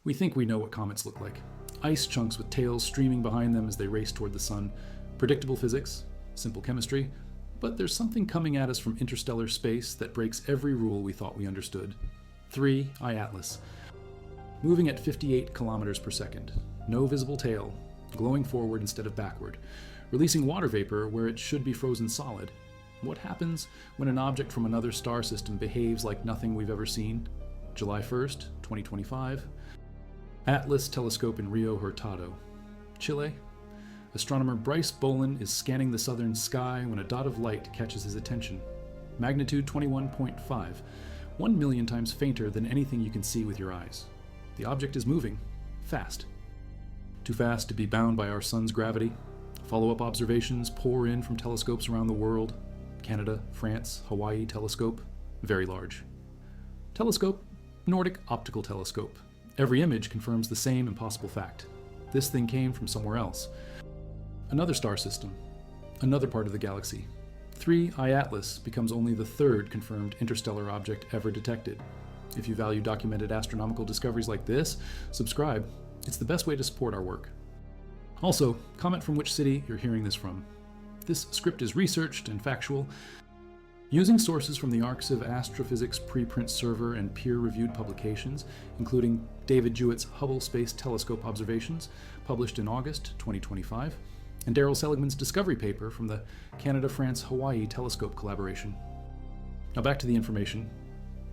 We think we know what comets look like. Ice chunks with tails streaming behind them as they race toward the sun. Predictable physics, simple chemistry, but there's something coming at us from interstellar space that breaks every rule we thought we understood. 3I Atlas. Moving at 58 kilometers per second. No visible tail, glowing forward instead of backward. Releasing water vapor where it should be frozen solid. What happens when an object from another star system behaves like nothing we've ever seen? July 1st, 2025. Atlas telescope in Rio Hurtado, Chile. Astronomer Bryce Bolin is scanning the southern sky when a dot of light catches his attention. Magnitude 21.5, 1 million times fainter than anything you can see with your eyes. The object is moving, fast. Too fast to be bound by our sun's gravity. Follow-up observations pour in from telescopes around the world. Canada, France, Hawaii telescope, very large. Telescope, Nordic optical telescope. Every image confirms the same impossible fact. This thing came from somewhere else. Another star system, another part of the galaxy. 3I Atlas becomes only the third confirmed interstellar object ever detected. If you value documented astronomical discoveries like this, subscribe. It's the best way to support our work. Also, comment from which city you're hearing this from. This script is researched and factual, using sources from the Arcs of Astrophysics preprint server and peer-reviewed publications, including David Jewett's Hubble Space Telescope observations, published in August 2025, and Daryl Seligman's discovery paper from the Canada-France-Hawaii Telescope collaboration. Now back to the information.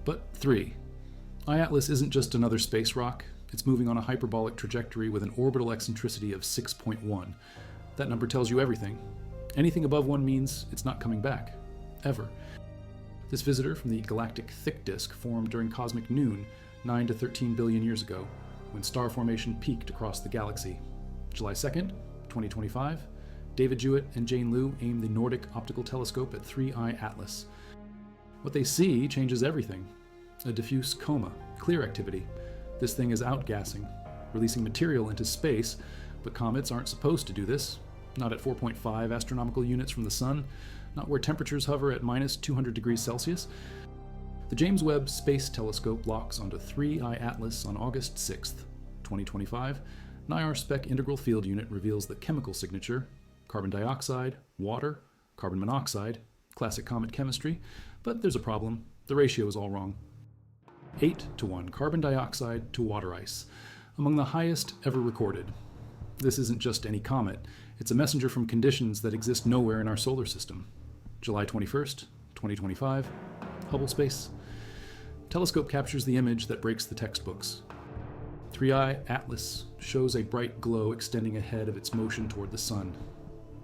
But 3. I-Atlas isn't just another space rock. It's moving on a hyperbolic trajectory with an orbital eccentricity of 6.1. That number tells you everything. Anything above 1 means it's not coming back. Ever. This visitor from the galactic thick disk formed during cosmic noon 9 to 13 billion years ago, when star formation peaked across the galaxy. July 2nd, 2025, David Jewett and Jane Liu aimed the Nordic optical telescope at 3I Atlas. What they see changes everything. A diffuse coma, clear activity. This thing is outgassing, releasing material into space, but comets aren't supposed to do this. Not at 4.5 astronomical units from the sun, not where temperatures hover at minus 200 degrees Celsius. The James Webb Space Telescope locks onto 3I Atlas on August 6th, 2025. NIAR spec integral field unit reveals the chemical signature: carbon dioxide, water, carbon monoxide, classic comet chemistry, but there's a problem. The ratio is all wrong. 8:1 carbon dioxide to water ice, among the highest ever recorded. This isn't just any comet, it's a messenger from conditions that exist nowhere in our solar system. July 21st, 2025, Hubble Space. Telescope captures the image that breaks the textbooks. 3I Atlas shows a bright glow extending ahead of its motion toward the sun.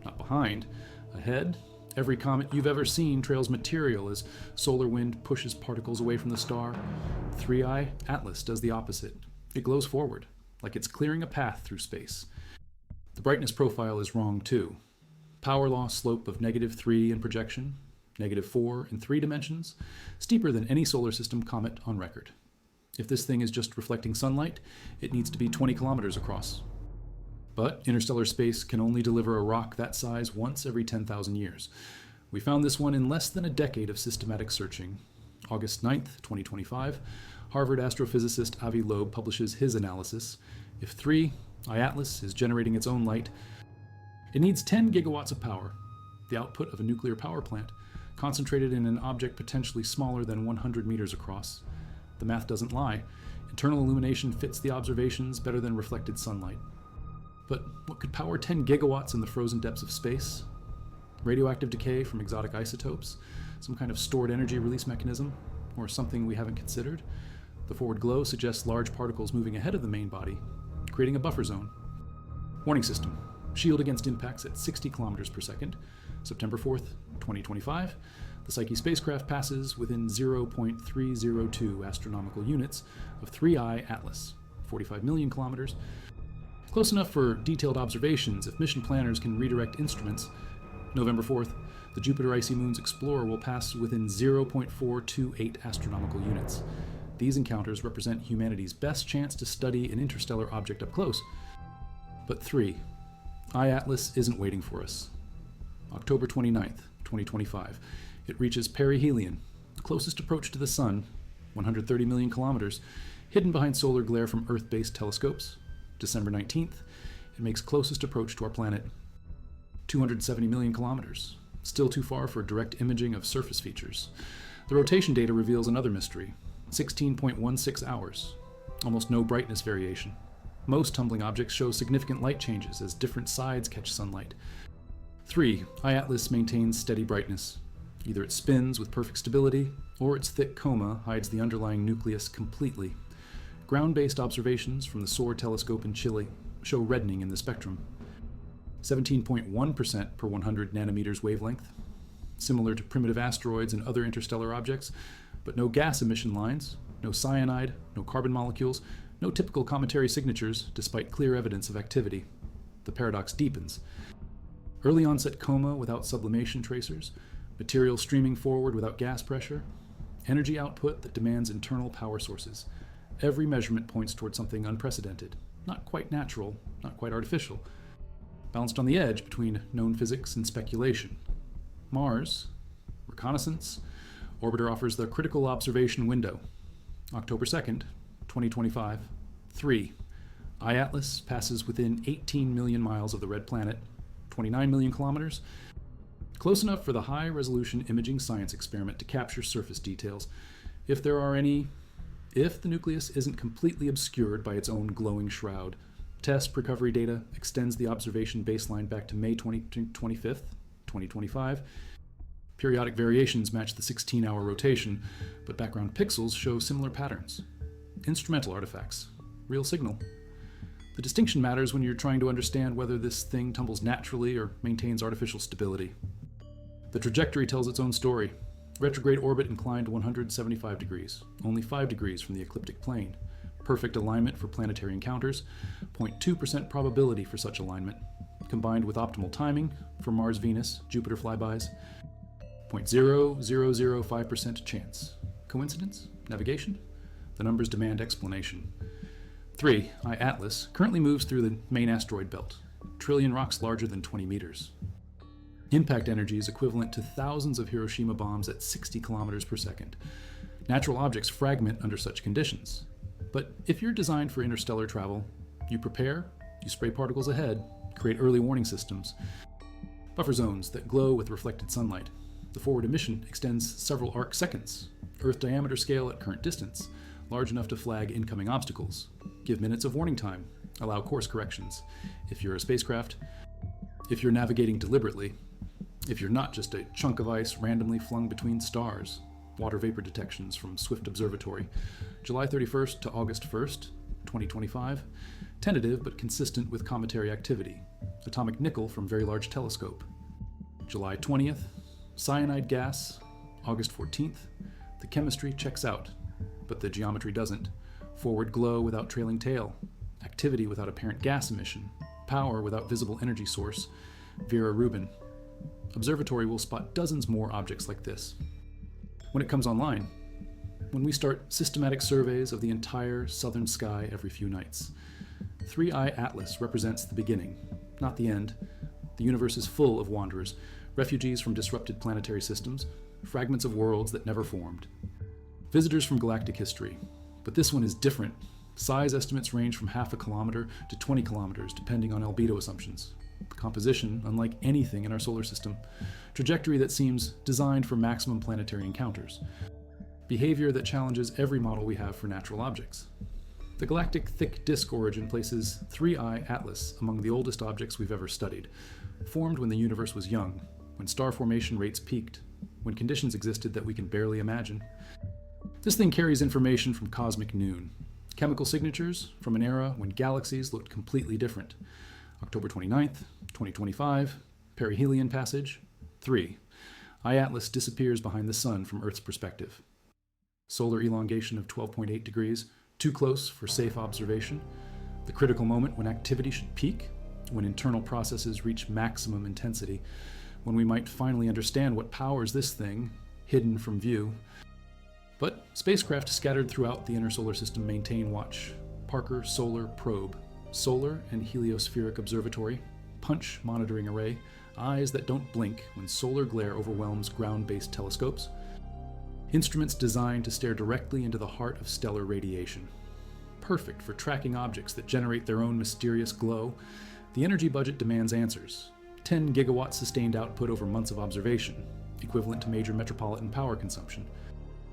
Not behind, ahead. Every comet you've ever seen trails material as solar wind pushes particles away from the star. 3I Atlas does the opposite. It glows forward, like it's clearing a path through space. The brightness profile is wrong too. Power law slope of -3 in projection, -4 in 3 dimensions, steeper than any solar system comet on record. If this thing is just reflecting sunlight, it needs to be 20 kilometers across. But interstellar space can only deliver a rock that size once every 10,000 years. We found this one in less than a decade of systematic searching. August 9th, 2025, Harvard astrophysicist Avi Loeb publishes his analysis. If 3I Atlas is generating its own light, it needs 10 gigawatts of power, the output of a nuclear power plant, concentrated in an object potentially smaller than 100 meters across. The math doesn't lie. Internal illumination fits the observations better than reflected sunlight. But what could power 10 gigawatts in the frozen depths of space? Radioactive decay from exotic isotopes? Some kind of stored energy release mechanism? Or something we haven't considered? The forward glow suggests large particles moving ahead of the main body, creating a buffer zone. Warning system. Shield against impacts at 60 kilometers per second. September 4th, 2025. The Psyche spacecraft passes within 0.302 astronomical units of 3I Atlas, 45 million kilometers. Close enough for detailed observations if mission planners can redirect instruments. November 4th, the Jupiter Icy Moons Explorer will pass within 0.428 astronomical units. These encounters represent humanity's best chance to study an interstellar object up close. But 3I Atlas isn't waiting for us. October 29th, 2025. It reaches perihelion, the closest approach to the Sun, 130 million kilometers. Hidden behind solar glare from Earth-based telescopes, December 19th, it makes closest approach to our planet. 270 million kilometers. Still too far for direct imaging of surface features. The rotation data reveals another mystery. 16.16 hours. Almost no brightness variation. Most tumbling objects show significant light changes as different sides catch sunlight. 3. I-Atlas maintains steady brightness. Either it spins with perfect stability, or its thick coma hides the underlying nucleus completely. Ground-based observations from the SOAR telescope in Chile show reddening in the spectrum. 17.1% per 100 nanometers wavelength, similar to primitive asteroids and other interstellar objects, but no gas emission lines, no cyanide, no carbon molecules, no typical cometary signatures, despite clear evidence of activity. The paradox deepens. Early onset coma without sublimation tracers, material streaming forward without gas pressure, energy output that demands internal power sources. Every measurement points toward something unprecedented, not quite natural, not quite artificial, balanced on the edge between known physics and speculation. Mars, reconnaissance, orbiter offers the critical observation window. October 2nd, 2025. 3. I-Atlas passes within 18 million miles of the red planet, 29 million kilometers, close enough for the high-resolution imaging science experiment to capture surface details, if there are any, if the nucleus isn't completely obscured by its own glowing shroud. Test recovery data extends the observation baseline back to May 25th, 2025. Periodic variations match the 16-hour rotation, but background pixels show similar patterns. Instrumental artifacts. Real signal. The distinction matters when you're trying to understand whether this thing tumbles naturally or maintains artificial stability. The trajectory tells its own story. Retrograde orbit inclined 175 degrees, only 5 degrees from the ecliptic plane. Perfect alignment for planetary encounters, 0.2% probability for such alignment, combined with optimal timing for Mars-Venus, Jupiter flybys, 0.0005% chance. Coincidence? Navigation? The numbers demand explanation. 3. I-Atlas currently moves through the main asteroid belt, trillion rocks larger than 20 meters. Impact energy is equivalent to thousands of Hiroshima bombs at 60 kilometers per second. Natural objects fragment under such conditions. But if you're designed for interstellar travel, you prepare, you spray particles ahead, create early warning systems, buffer zones that glow with reflected sunlight. The forward emission extends several arc seconds, Earth diameter scale at current distance, large enough to flag incoming obstacles, give minutes of warning time, allow course corrections. If you're a spacecraft, if you're navigating deliberately, if you're not just a chunk of ice randomly flung between stars. Water vapor detections from Swift Observatory, July 31st to August 1st, 2025. Tentative but consistent with cometary activity. Atomic nickel from Very Large Telescope. July 20th, cyanide gas, August 14th. The chemistry checks out, but the geometry doesn't. Forward glow without trailing tail. Activity without apparent gas emission. Power without visible energy source. Vera Rubin. Observatory will spot dozens more objects like this. When it comes online, when we start systematic surveys of the entire southern sky every few nights. 3 I-Atlas represents the beginning, not the end. The universe is full of wanderers, refugees from disrupted planetary systems, fragments of worlds that never formed. Visitors from galactic history, but this one is different. Size estimates range from half a kilometer to 20 kilometers, depending on albedo assumptions. Composition, unlike anything in our solar system. Trajectory that seems designed for maximum planetary encounters. Behavior that challenges every model we have for natural objects. The galactic thick disk origin places 3 I-Atlas among the oldest objects we've ever studied, formed when the universe was young, when star formation rates peaked, when conditions existed that we can barely imagine. This thing carries information from cosmic noon, chemical signatures from an era when galaxies looked completely different. October 29th, 2025, perihelion passage. 3. I-Atlas disappears behind the sun from Earth's perspective. Solar elongation of 12.8 degrees, too close for safe observation. The critical moment when activity should peak, when internal processes reach maximum intensity, when we might finally understand what powers this thing, hidden from view. But spacecraft scattered throughout the inner solar system maintain watch. Parker Solar Probe, Solar and Heliospheric Observatory, Punch Monitoring Array, eyes that don't blink when solar glare overwhelms ground-based telescopes. Instruments designed to stare directly into the heart of stellar radiation. perfect for tracking objects that generate their own mysterious glow, the energy budget demands answers. 10 gigawatts sustained output over months of observation, equivalent to major metropolitan power consumption.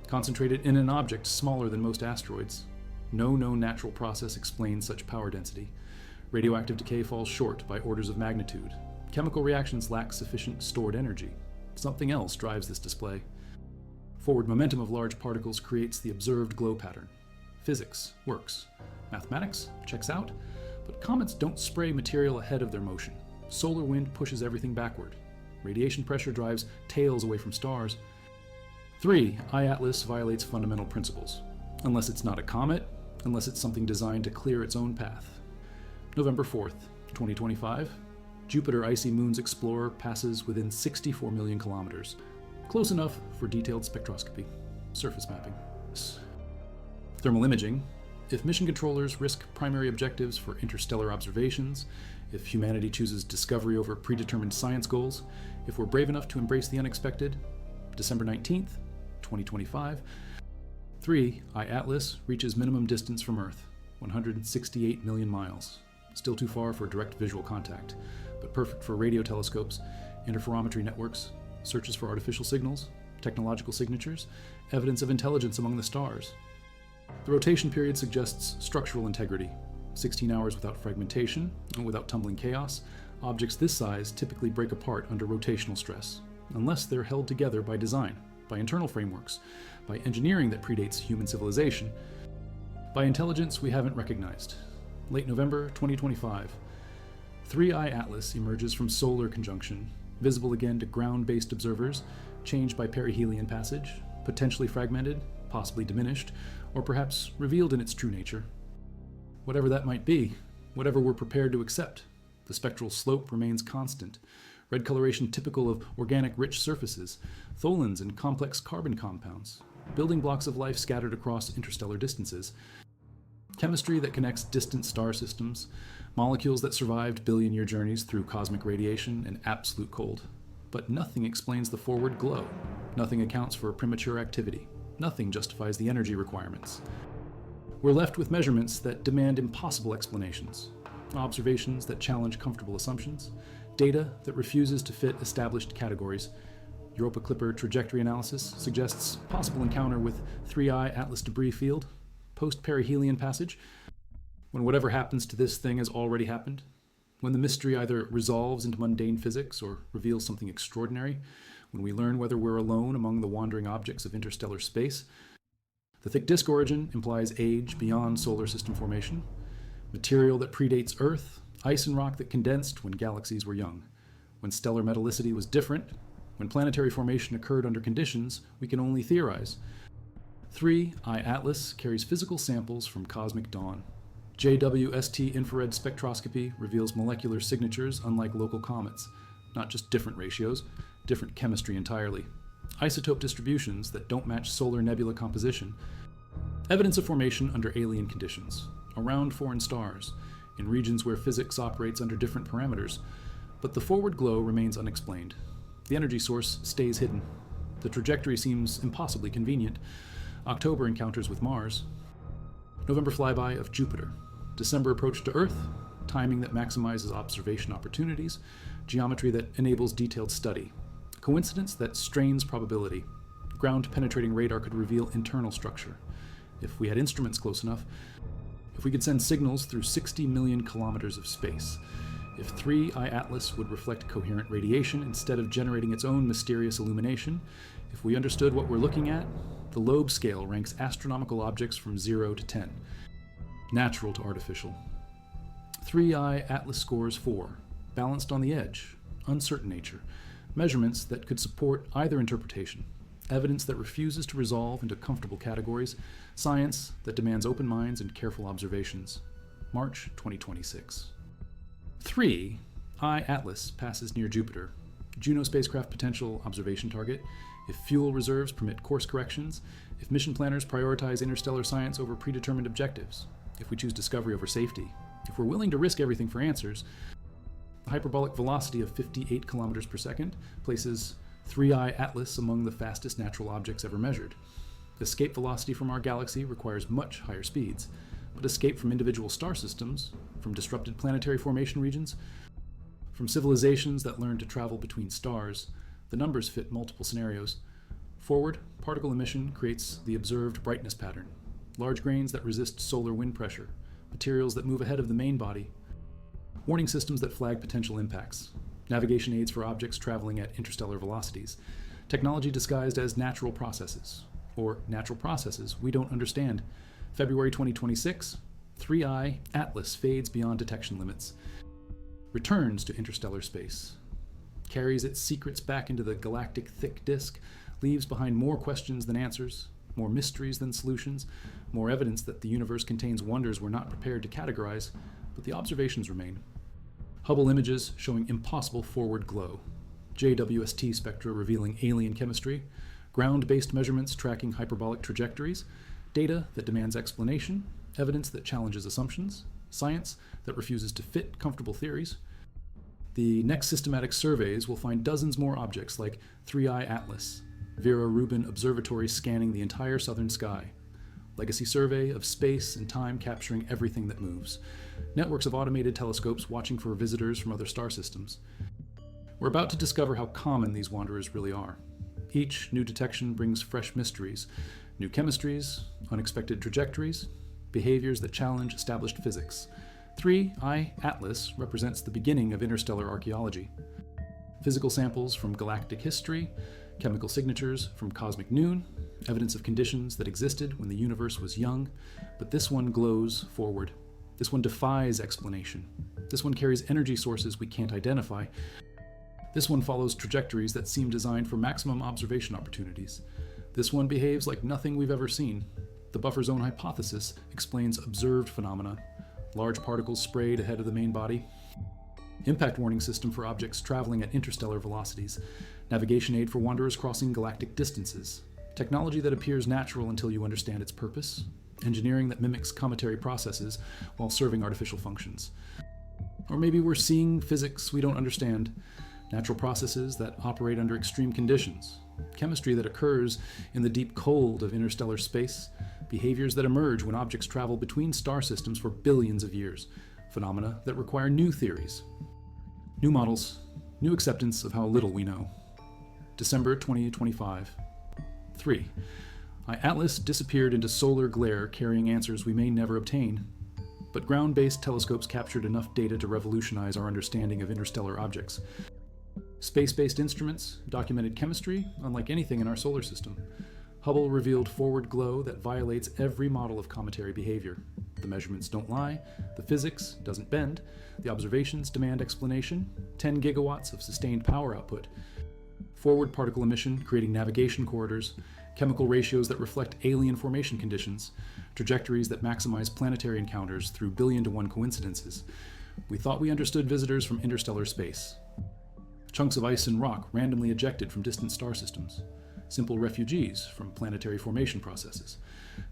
Concentrated in an object smaller than most asteroids. No known natural process explains such power density. Radioactive decay falls short by orders of magnitude. Chemical reactions lack sufficient stored energy. Something else drives this display. Forward momentum of large particles creates the observed glow pattern. Physics works. Mathematics checks out, but comets don't spray material ahead of their motion. Solar wind pushes everything backward. Radiation pressure drives tails away from stars. 3. I-Atlas violates fundamental principles. Unless it's not a comet, unless it's something designed to clear its own path. November 4th, 2025. Jupiter Icy Moons Explorer passes within 64 million kilometers. Close enough for detailed spectroscopy. Surface mapping. Thermal imaging. If mission controllers risk primary objectives for interstellar observations, if humanity chooses discovery over predetermined science goals, if we're brave enough to embrace the unexpected. December 19th, 2025. 3. I-Atlas reaches minimum distance from Earth, 168 million miles. Still too far for direct visual contact, but perfect for radio telescopes, interferometry networks, searches for artificial signals, technological signatures, evidence of intelligence among the stars. The rotation period suggests structural integrity. 16 hours without fragmentation, and without tumbling chaos, objects this size typically break apart under rotational stress, unless they're held together by design, by internal frameworks, by engineering that predates human civilization, by intelligence we haven't recognized. Late November 2025. 3 I-Atlas emerges from solar conjunction, visible again to ground-based observers, changed by perihelion passage, potentially fragmented, possibly diminished, or perhaps revealed in its true nature. Whatever that might be, whatever we're prepared to accept, the spectral slope remains constant. Red coloration typical of organic rich surfaces, tholins and complex carbon compounds, building blocks of life scattered across interstellar distances, chemistry that connects distant star systems, molecules that survived billion-year journeys through cosmic radiation and absolute cold. But nothing explains the forward glow. Nothing accounts for premature activity. Nothing justifies the energy requirements. We're left with measurements that demand impossible explanations, observations that challenge comfortable assumptions, data that refuses to fit established categories. Europa Clipper trajectory analysis suggests possible encounter with 3 I-Atlas debris field, post-perihelion passage, when whatever happens to this thing has already happened, when the mystery either resolves into mundane physics or reveals something extraordinary, when we learn whether we're alone among the wandering objects of interstellar space. The thick disk origin implies age beyond solar system formation, material that predates Earth, ice and rock that condensed when galaxies were young, when stellar metallicity was different, when planetary formation occurred under conditions we can only theorize. 3 I-Atlas carries physical samples from cosmic dawn. JWST infrared spectroscopy reveals molecular signatures unlike local comets, not just different ratios, different chemistry entirely. Isotope distributions that don't match solar nebula composition. Evidence of formation under alien conditions, around foreign stars, in regions where physics operates under different parameters, but the forward glow remains unexplained. The energy source stays hidden. The trajectory seems impossibly convenient. October encounters with Mars. November flyby of Jupiter. December approach to Earth, timing that maximizes observation opportunities, geometry that enables detailed study. Coincidence that strains probability. Ground-penetrating radar could reveal internal structure. If we had instruments close enough, if we could send signals through 60 million kilometers of space, if 3 I-Atlas would reflect coherent radiation instead of generating its own mysterious illumination, if we understood what we're looking at, the Loeb scale ranks astronomical objects from 0 to 10. Natural to artificial. 3 I-Atlas scores 4, balanced on the edge, uncertain nature, measurements that could support either interpretation, evidence that refuses to resolve into comfortable categories, science that demands open minds and careful observations. March 2026. 3 I-Atlas passes near Jupiter, Juno spacecraft potential observation target, if fuel reserves permit course corrections, if mission planners prioritize interstellar science over predetermined objectives, if we choose discovery over safety, if we're willing to risk everything for answers. The hyperbolic velocity of 58 kilometers per second places 3 I-Atlas among the fastest natural objects ever measured. Escape velocity from our galaxy requires much higher speeds. but escape from individual star systems, from disrupted planetary formation regions, from civilizations that learn to travel between stars. The numbers fit multiple scenarios. Forward, particle emission creates the observed brightness pattern. Large grains that resist solar wind pressure. Materials that move ahead of the main body. Warning systems that flag potential impacts. Navigation aids for objects traveling at interstellar velocities. Technology disguised as natural processes. Or natural processes we don't understand. February 2026, 3I Atlas fades beyond detection limits. Returns to interstellar space. Carries its secrets back into the galactic thick disk. Leaves behind more questions than answers. More mysteries than solutions. More evidence that the universe contains wonders we're not prepared to categorize. But the observations remain. Hubble images showing impossible forward glow. JWST spectra revealing alien chemistry. Ground-based measurements tracking hyperbolic trajectories. Data that demands explanation. Evidence that challenges assumptions. Science that refuses to fit comfortable theories. The next systematic surveys will find dozens more objects like 3I Atlas, Vera Rubin Observatory scanning the entire southern sky, legacy survey of space and time capturing everything that moves, networks of automated telescopes watching for visitors from other star systems. We're about to discover how common these wanderers really are. Each new detection brings fresh mysteries, new chemistries, unexpected trajectories, behaviors that challenge established physics. 3I Atlas represents the beginning of interstellar archaeology. Physical samples from galactic history, chemical signatures from cosmic noon, evidence of conditions that existed when the universe was young, but this one glows forward. This one defies explanation. This one carries energy sources we can't identify. This one follows trajectories that seem designed for maximum observation opportunities. This one behaves like nothing we've ever seen. The buffer zone hypothesis explains observed phenomena. Large particles sprayed ahead of the main body. Impact warning system for objects traveling at interstellar velocities. Navigation aid for wanderers crossing galactic distances. Technology that appears natural until you understand its purpose. Engineering that mimics cometary processes while serving artificial functions. Or maybe we're seeing physics we don't understand. Natural processes that operate under extreme conditions. Chemistry that occurs in the deep cold of interstellar space. Behaviors that emerge when objects travel between star systems for billions of years. Phenomena that require new theories. New models. New acceptance of how little we know. December 2025. 3. Atlas disappeared into solar glare carrying answers we may never obtain. But ground-based telescopes captured enough data to revolutionize our understanding of interstellar objects. Space-based instruments documented chemistry unlike anything in our solar system. Hubble revealed forward glow that violates every model of cometary behavior. The measurements don't lie, the physics doesn't bend, the observations demand explanation, 10 gigawatts of sustained power output, forward particle emission creating navigation corridors, chemical ratios that reflect alien formation conditions, trajectories that maximize planetary encounters through billion-to-one coincidences. We thought we understood visitors from interstellar space. Chunks of ice and rock randomly ejected from distant star systems. Simple refugees from planetary formation processes.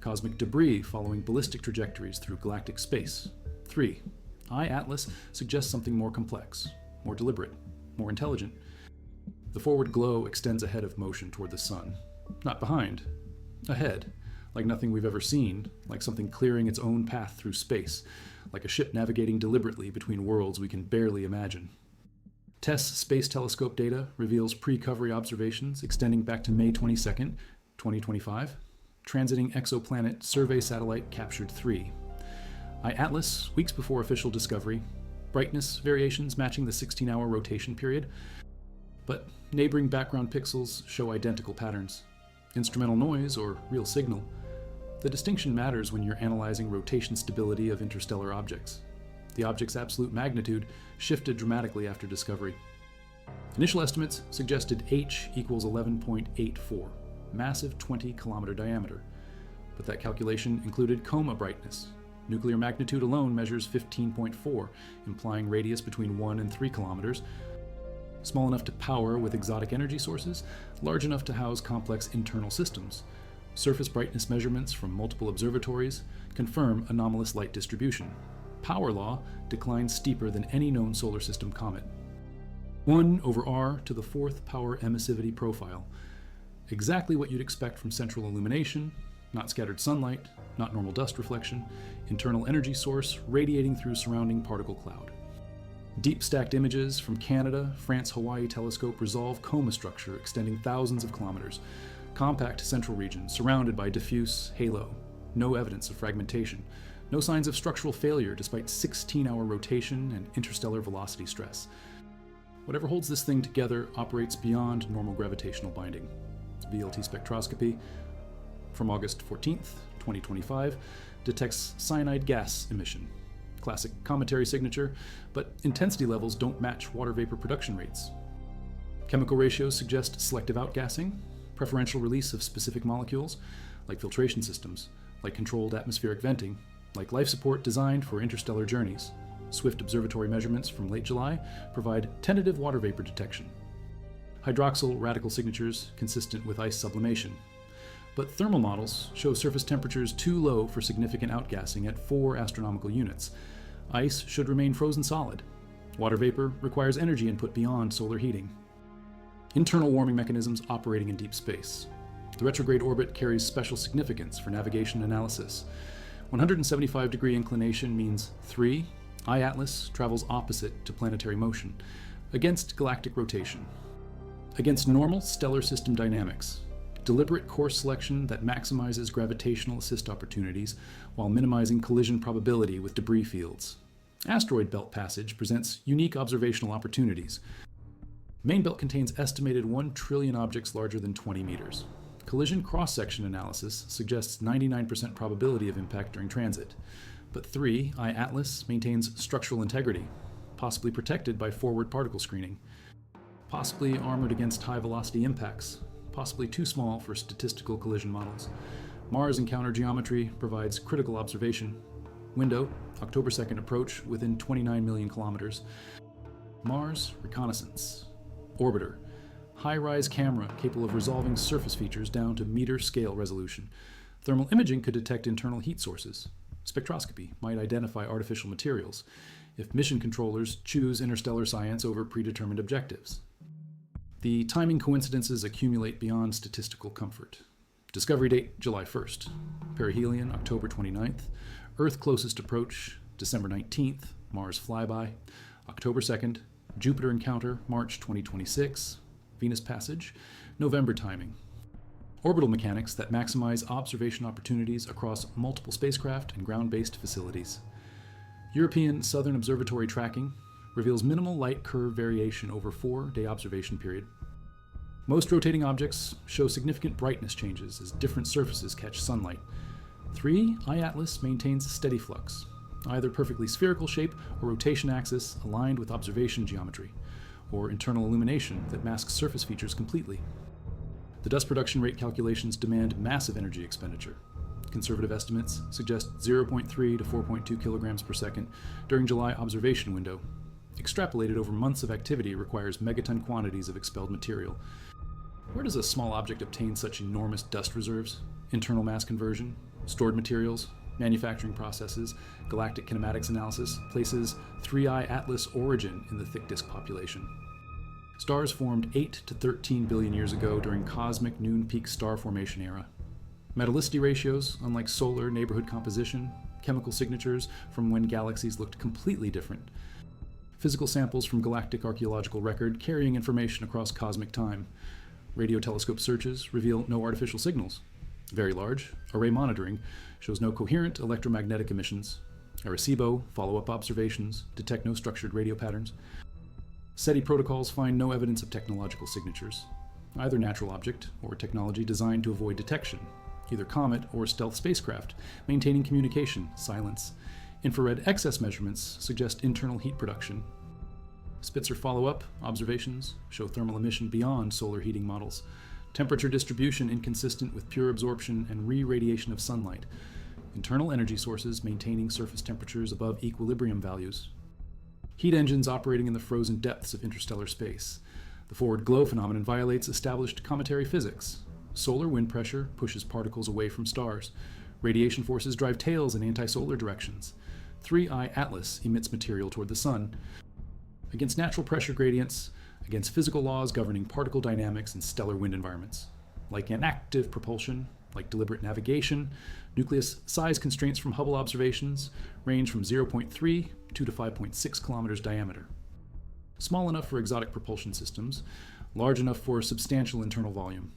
Cosmic debris following ballistic trajectories through galactic space. 3. Atlas suggests something more complex, more deliberate, more intelligent. The forward glow extends ahead of motion toward the sun. Not behind. Ahead. Like nothing we've ever seen, like something clearing its own path through space, like a ship navigating deliberately between worlds we can barely imagine. TESS Space Telescope data reveals pre-covery observations extending back to May 22nd, 2025. Transiting exoplanet survey satellite captured 3. Atlas, weeks before official discovery. Brightness variations matching the 16-hour rotation period. But neighboring background pixels show identical patterns. Instrumental noise or real signal. The distinction matters when you're analyzing rotation stability of interstellar objects. The object's absolute magnitude shifted dramatically after discovery. Initial estimates suggested H equals 11.84, massive 20-kilometer diameter. But that calculation included coma brightness. Nuclear magnitude alone measures 15.4, implying radius between 1 and 3 kilometers. Small enough to power with exotic energy sources, large enough to house complex internal systems. Surface brightness measurements from multiple observatories confirm anomalous light distribution. Power law declines steeper than any known solar system comet. 1 over R to the 4th power emissivity profile. Exactly what you'd expect from central illumination, not scattered sunlight, not normal dust reflection, internal energy source radiating through surrounding particle cloud. Deep stacked images from Canada, France, Hawaii telescope resolve coma structure extending thousands of kilometers. Compact central region surrounded by diffuse halo. No evidence of fragmentation. No signs of structural failure despite 16-hour rotation and interstellar velocity stress. Whatever holds this thing together operates beyond normal gravitational binding. VLT spectroscopy from August 14th, 2025 detects cyanide gas emission. Classic cometary signature, but intensity levels don't match water vapor production rates. Chemical ratios suggest selective outgassing, preferential release of specific molecules, like filtration systems, like controlled atmospheric venting, like life support designed for interstellar journeys. Swift observatory measurements from late July provide tentative water vapor detection. Hydroxyl radical signatures consistent with ice sublimation. But thermal models show surface temperatures too low for significant outgassing at 4 astronomical units. Ice should remain frozen solid. Water vapor requires energy input beyond solar heating. Internal warming mechanisms operating in deep space. The retrograde orbit carries special significance for navigation analysis. 175-degree inclination means 3. I-Atlas travels opposite to planetary motion, against galactic rotation. Against normal stellar system dynamics. Deliberate course selection that maximizes gravitational assist opportunities while minimizing collision probability with debris fields. Asteroid belt passage presents unique observational opportunities. Main belt contains estimated 1 trillion objects larger than 20 meters. Collision cross-section analysis suggests 99% probability of impact during transit. But 3, I-Atlas maintains structural integrity, possibly protected by forward particle screening, possibly armored against high-velocity impacts, possibly too small for statistical collision models. Mars encounter geometry provides critical observation. Window, October 2nd approach within 29 million kilometers. Mars reconnaissance. Orbiter, high-rise camera capable of resolving surface features down to meter-scale resolution. Thermal imaging could detect internal heat sources. Spectroscopy might identify artificial materials if mission controllers choose interstellar science over predetermined objectives. The timing coincidences accumulate beyond statistical comfort. Discovery date, July 1st. Perihelion, October 29th. Earth closest approach, December 19th. Mars flyby, October 2nd. Jupiter encounter, March 2026. Venus passage, November timing. Orbital mechanics that maximize observation opportunities across multiple spacecraft and ground-based facilities. European Southern Observatory tracking reveals minimal light curve variation over 4-day observation period. Most rotating objects show significant brightness changes as different surfaces catch sunlight. 3, I-Atlas maintains steady flux, either perfectly spherical shape or rotation axis aligned with observation geometry, or internal illumination that masks surface features completely. The dust production rate calculations demand massive energy expenditure. Conservative estimates suggest 0.3 to 4.2 kilograms per second during July observation window. Extrapolated over months of activity requires megaton quantities of expelled material. Where does a small object obtain such enormous dust reserves? Internal mass conversion, stored materials, manufacturing processes, galactic kinematics analysis places 3I Atlas origin in the thick disk population. Stars formed 8 to 13 billion years ago during cosmic noon peak star formation era. Metallicity ratios, unlike solar neighborhood composition, chemical signatures from when galaxies looked completely different. Physical samples from galactic archaeological record carrying information across cosmic time. Radio telescope searches reveal no artificial signals. Very large, array monitoring shows no coherent electromagnetic emissions. Arecibo, follow-up observations, detect no structured radio patterns. SETI protocols find no evidence of technological signatures, either natural object or technology designed to avoid detection, either comet or stealth spacecraft, maintaining communication, silence. Infrared excess measurements suggest internal heat production. Spitzer follow-up observations show thermal emission beyond solar heating models. Temperature distribution inconsistent with pure absorption and re-radiation of sunlight. Internal energy sources maintaining surface temperatures above equilibrium values. Heat engines operating in the frozen depths of interstellar space. The forward glow phenomenon violates established cometary physics. Solar wind pressure pushes particles away from stars. Radiation forces drive tails in anti-solar directions. 3I Atlas emits material toward the sun. Against natural pressure gradients, against physical laws governing particle dynamics in stellar wind environments. Like inactive propulsion, like deliberate navigation. Nucleus size constraints from Hubble observations range from 0.3 to 5.6 kilometers diameter. Small enough for exotic propulsion systems, large enough for substantial internal volume,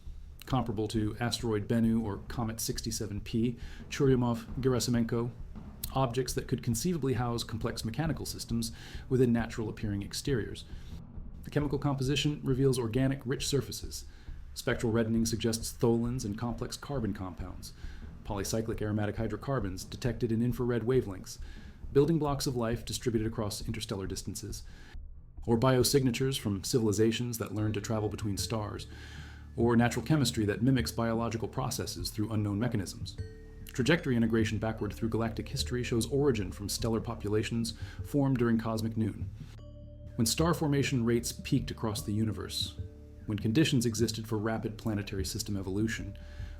comparable to asteroid Bennu or Comet 67P, Churyumov-Gerasimenko, objects that could conceivably house complex mechanical systems within natural-appearing exteriors. The chemical composition reveals organic, rich surfaces. Spectral reddening suggests tholins and complex carbon compounds, polycyclic aromatic hydrocarbons detected in infrared wavelengths, building blocks of life distributed across interstellar distances, or biosignatures from civilizations that learn to travel between stars, or natural chemistry that mimics biological processes through unknown mechanisms. Trajectory integration backward through galactic history shows origin from stellar populations formed during cosmic noon, when star formation rates peaked across the universe, when conditions existed for rapid planetary system evolution,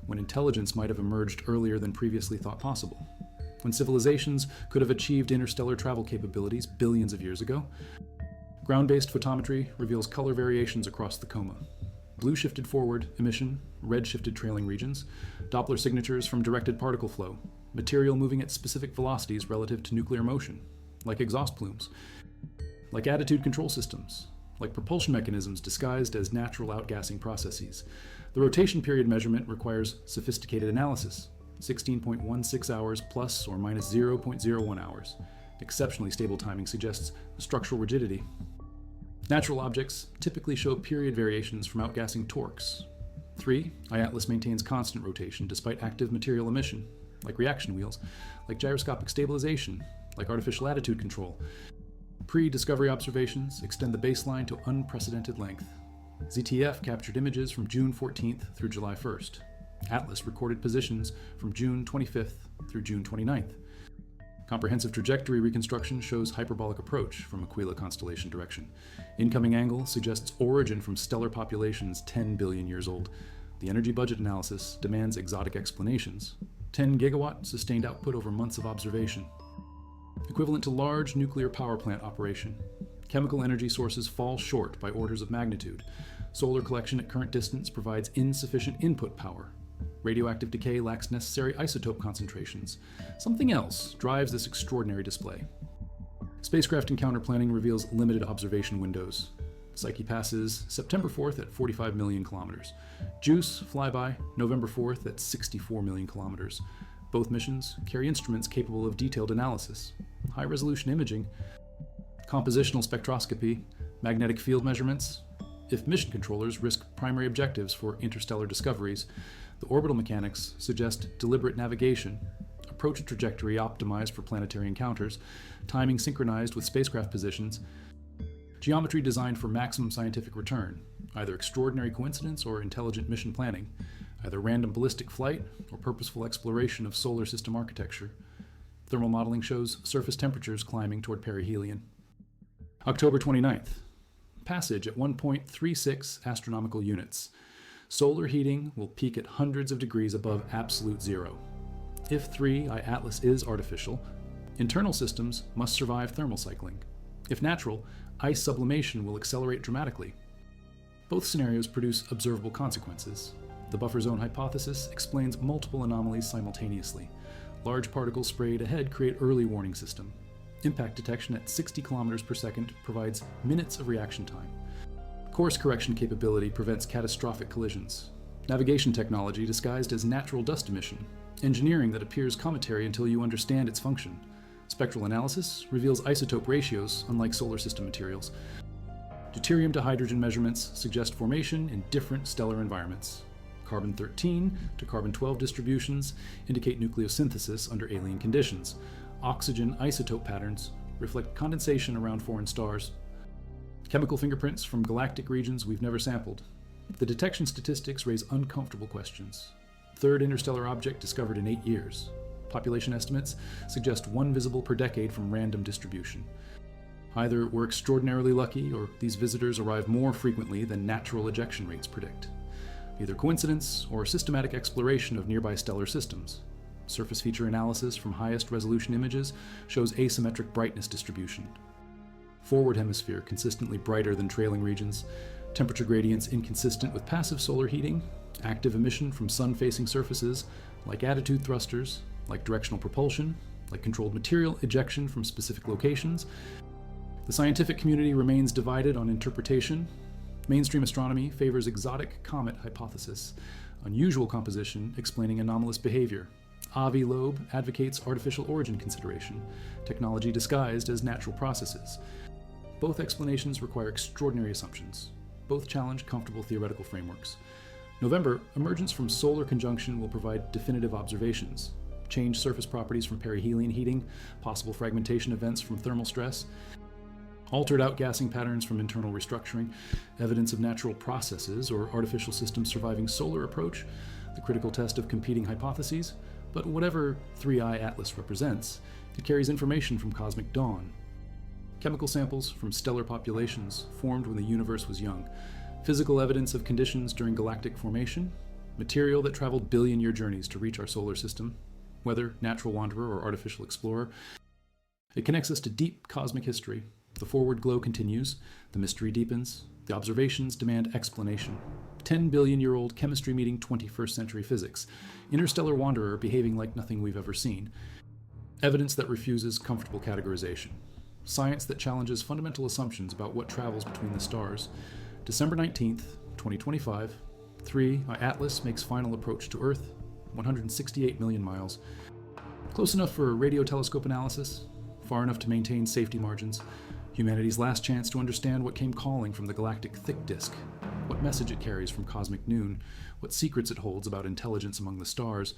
when intelligence might have emerged earlier than previously thought possible, when civilizations could have achieved interstellar travel capabilities billions of years ago. Ground-based photometry reveals color variations across the coma. Blue shifted forward emission, red shifted trailing regions, Doppler signatures from directed particle flow, material moving at specific velocities relative to nuclear motion, like exhaust plumes, like attitude control systems, like propulsion mechanisms disguised as natural outgassing processes. The rotation period measurement requires sophisticated analysis, 16.16 hours plus or minus 0.01 hours. Exceptionally stable timing suggests structural rigidity. Natural objects typically show period variations from outgassing torques. 3. iAtlas maintains constant rotation despite active material emission, like reaction wheels, like gyroscopic stabilization, like artificial attitude control. Pre-discovery observations extend the baseline to unprecedented length. ZTF captured images from June 14th through July 1st. Atlas recorded positions from June 25th through June 29th. Comprehensive trajectory reconstruction shows hyperbolic approach from Aquila constellation direction. Incoming angle suggests origin from stellar populations 10 billion years old. The energy budget analysis demands exotic explanations. 10 gigawatt sustained output over months of observation. Equivalent to large nuclear power plant operation. Chemical energy sources fall short by orders of magnitude. Solar collection at current distance provides insufficient input power. Radioactive decay lacks necessary isotope concentrations. Something else drives this extraordinary display. Spacecraft encounter planning reveals limited observation windows. Psyche passes September 4th at 45 million kilometers. JUICE flyby November 4th at 64 million kilometers. Both missions carry instruments capable of detailed analysis, high-resolution imaging, compositional spectroscopy, magnetic field measurements. If mission controllers risk primary objectives for interstellar discoveries, the orbital mechanics suggest deliberate navigation, approach trajectory optimized for planetary encounters, timing synchronized with spacecraft positions, geometry designed for maximum scientific return, either extraordinary coincidence or intelligent mission planning, either random ballistic flight or purposeful exploration of solar system architecture. Thermal modeling shows surface temperatures climbing toward perihelion. October 29th. Passage at 1.36 astronomical units. Solar heating will peak at hundreds of degrees above absolute zero. If 3 iAtlas is artificial, internal systems must survive thermal cycling. If natural, ice sublimation will accelerate dramatically. Both scenarios produce observable consequences. The buffer zone hypothesis explains multiple anomalies simultaneously. Large particles sprayed ahead create early warning system. Impact detection at 60 kilometers per second provides minutes of reaction time. Course correction capability prevents catastrophic collisions. Navigation technology disguised as natural dust emission. Engineering that appears cometary until you understand its function. Spectral analysis reveals isotope ratios, unlike solar system materials. Deuterium to hydrogen measurements suggest formation in different stellar environments. Carbon-13 to carbon-12 distributions indicate nucleosynthesis under alien conditions. Oxygen isotope patterns reflect condensation around foreign stars. Chemical fingerprints from galactic regions we've never sampled. The detection statistics raise uncomfortable questions. Third interstellar object discovered in 8 years. Population estimates suggest 1 visible per decade from random distribution. Either we're extraordinarily lucky, or these visitors arrive more frequently than natural ejection rates predict. Either coincidence or systematic exploration of nearby stellar systems. Surface feature analysis from highest resolution images shows asymmetric brightness distribution. Forward hemisphere consistently brighter than trailing regions, temperature gradients inconsistent with passive solar heating, Active emission from sun-facing surfaces, like attitude thrusters, like directional propulsion, like controlled material ejection from specific locations. The scientific community remains divided on interpretation. Mainstream astronomy favors exotic comet hypothesis, unusual composition explaining anomalous behavior. Avi Loeb advocates artificial origin consideration, technology disguised as natural processes. Both explanations require extraordinary assumptions. Both challenge comfortable theoretical frameworks. November, emergence from solar conjunction will provide definitive observations. Changed surface properties from perihelion heating, possible fragmentation events from thermal stress, altered outgassing patterns from internal restructuring, evidence of natural processes or artificial systems surviving solar approach, the critical test of competing hypotheses. But whatever 3i Atlas represents, it carries information from cosmic dawn. Chemical samples from stellar populations formed when the universe was young, physical evidence of conditions during galactic formation, material that traveled billion-year journeys to reach our solar system, whether natural wanderer or artificial explorer. It connects us to deep cosmic history. The forward glow continues, the mystery deepens, the observations demand explanation. 10-billion-year-old chemistry meeting 21st century physics. Interstellar wanderer behaving like nothing we've ever seen. Evidence that refuses comfortable categorization. Science that challenges fundamental assumptions about what travels between the stars. December 19th, 2025, 3i Atlas makes final approach to Earth, 168 million miles. Close enough for radio telescope analysis, far enough to maintain safety margins. Humanity's last chance to understand what came calling from the galactic thick disk, what message it carries from cosmic noon, what secrets it holds about intelligence among the stars.